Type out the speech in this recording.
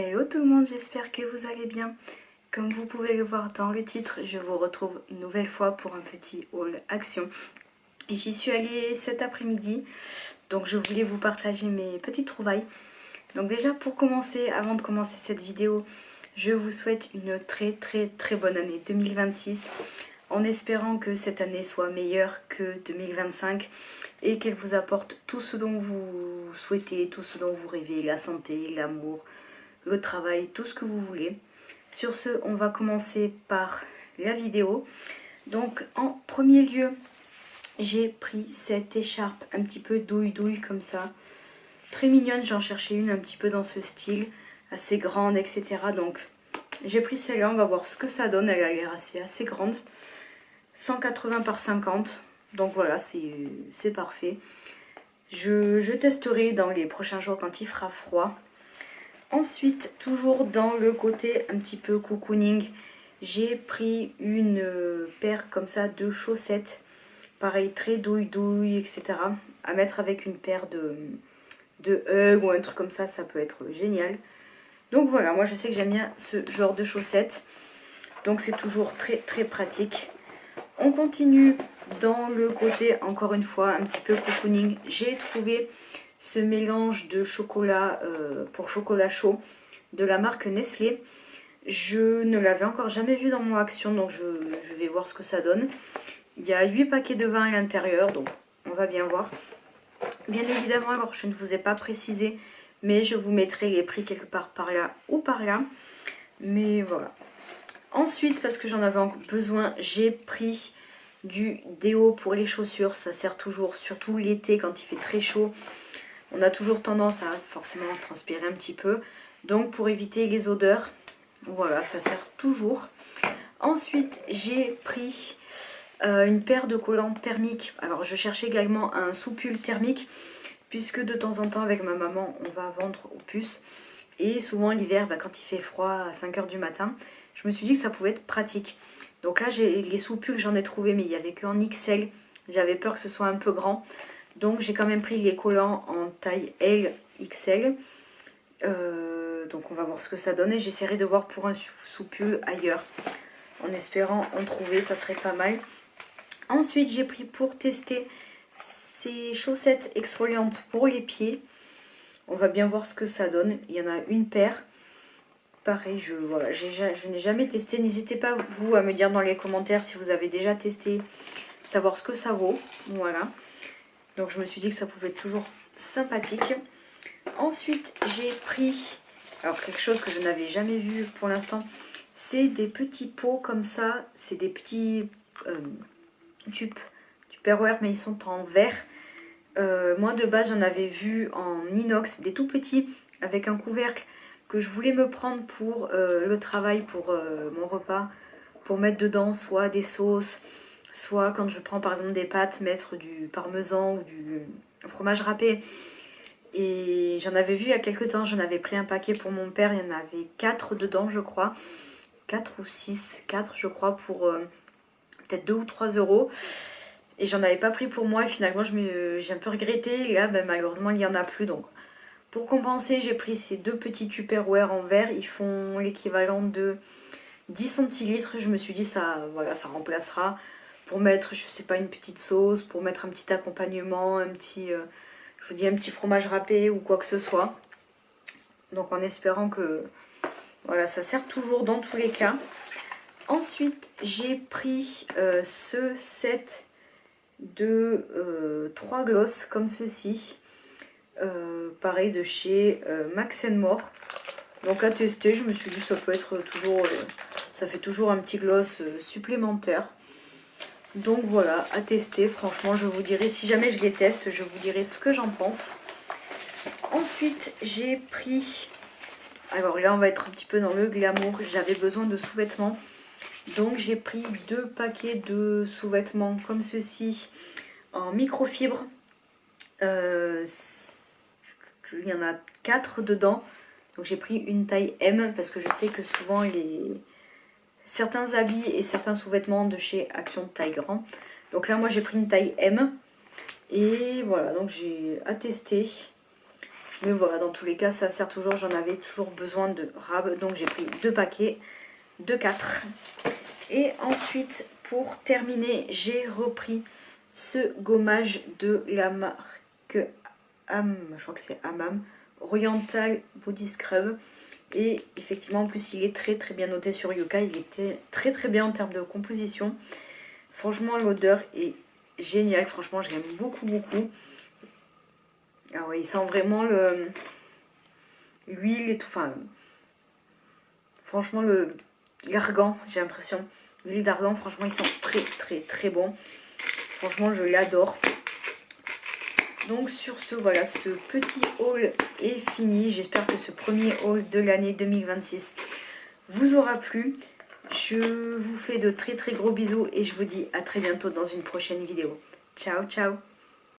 Hello tout le monde, j'espère que vous allez bien. Comme vous pouvez le voir dans le titre, je vous retrouve une nouvelle fois pour un petit haul action. Et j'y suis allée cet après-midi, donc je voulais vous partager mes petites trouvailles. Donc déjà pour commencer, avant de commencer cette vidéo, je vous souhaite une très bonne année 2026. En espérant que cette année soit meilleure que 2025 et qu'elle vous apporte tout ce dont vous souhaitez, tout ce dont vous rêvez, la santé, l'amour, le travail, tout ce que vous voulez. Sur ce, on va commencer par la vidéo. Donc en premier lieu, j'ai pris cette écharpe un petit peu douille comme ça. Très mignonne, j'en cherchais une un petit peu dans ce style, assez grande, etc. Donc j'ai pris celle-là, on va voir ce que ça donne, elle a l'air assez grande. 180 par 50, donc voilà, c'est parfait. Je testerai dans les prochains jours quand il fera froid. Ensuite, toujours dans le côté un petit peu cocooning, j'ai pris une paire comme ça de chaussettes. Pareil, très douille, etc. À mettre avec une paire de Hug ou un truc comme ça peut être génial. Donc voilà, moi je sais que j'aime bien ce genre de chaussettes. Donc c'est toujours très pratique. On continue dans le côté, encore une fois, un petit peu cocooning. J'ai trouvé ce mélange de chocolat pour chocolat chaud de la marque Nestlé. Je ne l'avais encore jamais vu dans mon action, donc je vais voir ce que ça donne. Il y a 8 paquets de vin à l'intérieur, donc on va bien voir. Bien évidemment, alors je ne vous ai pas précisé, mais je vous mettrai les prix quelque part par là ou par là. Mais voilà. Ensuite, parce que j'en avais besoin, j'ai pris du déo pour les chaussures. Ça sert toujours, surtout l'été quand il fait très chaud. On a toujours tendance à forcément transpirer un petit peu. Donc pour éviter les odeurs, voilà, ça sert toujours. Ensuite, j'ai pris une paire de collants thermiques. Alors je cherchais également un sous-pull thermique, puisque de temps en temps avec ma maman, on va vendre aux puces. Et souvent l'hiver, quand il fait froid à 5 h du matin, je me suis dit que ça pouvait être pratique. Donc là, les sous-pulls, j'en ai trouvé, mais il n'y avait qu'en XL. J'avais peur que ce soit un peu grand. Donc j'ai quand même pris les collants en taille L, XL. Donc on va voir ce que ça donne. Et j'essaierai de voir pour un sous-pull ailleurs. En espérant en trouver, ça serait pas mal. Ensuite, j'ai pris pour tester ces chaussettes exfoliantes pour les pieds. On va bien voir ce que ça donne. Il y en a une paire. Pareil, je n'ai jamais testé. N'hésitez pas, vous, à me dire dans les commentaires si vous avez déjà testé, savoir ce que ça vaut. Voilà. Donc, je me suis dit que ça pouvait être toujours sympathique. Ensuite, j'ai pris, alors quelque chose que je n'avais jamais vu pour l'instant, c'est des petits pots comme ça. C'est des petits Tupperware, mais ils sont en verre. Moi, de base, j'en avais vu en inox, des tout petits, avec un couvercle, que je voulais me prendre pour le travail, pour mon repas, pour mettre dedans soit des sauces, soit quand je prends par exemple des pâtes, mettre du parmesan ou du fromage râpé. Et j'en avais vu il y a quelques temps, j'en avais pris un paquet pour mon père, il y en avait 4 dedans je crois, 4 ou 6, 4 je crois pour peut-être 2 ou 3 euros. Et j'en avais pas pris pour moi et finalement j'ai un peu regretté. Et là malheureusement il n'y en a plus, donc pour compenser, j'ai pris ces deux petits Tupperware en verre. Ils font l'équivalent de 10 centilitres. Je me suis dit, voilà, ça remplacera pour mettre, je sais pas, une petite sauce, pour mettre un petit accompagnement, je vous dis, un petit fromage râpé ou quoi que ce soit. Donc en espérant que voilà, ça sert toujours dans tous les cas. Ensuite, j'ai pris ce set de 3 glosses comme ceci. Pareil de chez Max More. Donc à tester, je me suis dit ça peut être toujours, ça fait toujours un petit gloss supplémentaire. Donc voilà, à tester. Franchement, je vous dirai, si jamais je les teste, je vous dirai ce que j'en pense. Ensuite, j'ai pris, alors là on va être un petit peu dans le glamour, j'avais besoin de sous-vêtements. Donc j'ai pris 2 paquets de sous-vêtements comme ceci en microfibre. Il y en a 4 dedans. Donc j'ai pris une taille M parce que je sais que souvent certains habits et certains sous-vêtements de chez Action de taille grand. Donc là moi j'ai pris une taille M. Et voilà, donc j'ai à tester. Mais voilà, dans tous les cas, ça sert toujours. J'en avais toujours besoin de rab. Donc j'ai pris 2 paquets de 4. Et ensuite, pour terminer, j'ai repris ce gommage de la marque je crois que c'est Hammam, Oriental Body Scrub. Et effectivement, en plus, il est très très bien noté sur Yuka. Il était très très bien en termes de composition. Franchement, l'odeur est géniale. Franchement, je l'aime beaucoup beaucoup. Ah ouais, il sent vraiment l'huile et tout. Enfin, franchement, l'argan, j'ai l'impression. L'huile d'argan, franchement, il sent très très très bon. Franchement, je l'adore. Donc sur ce, voilà, ce petit haul est fini. J'espère que ce premier haul de l'année 2026 vous aura plu. Je vous fais de très très gros bisous et je vous dis à très bientôt dans une prochaine vidéo. Ciao ciao.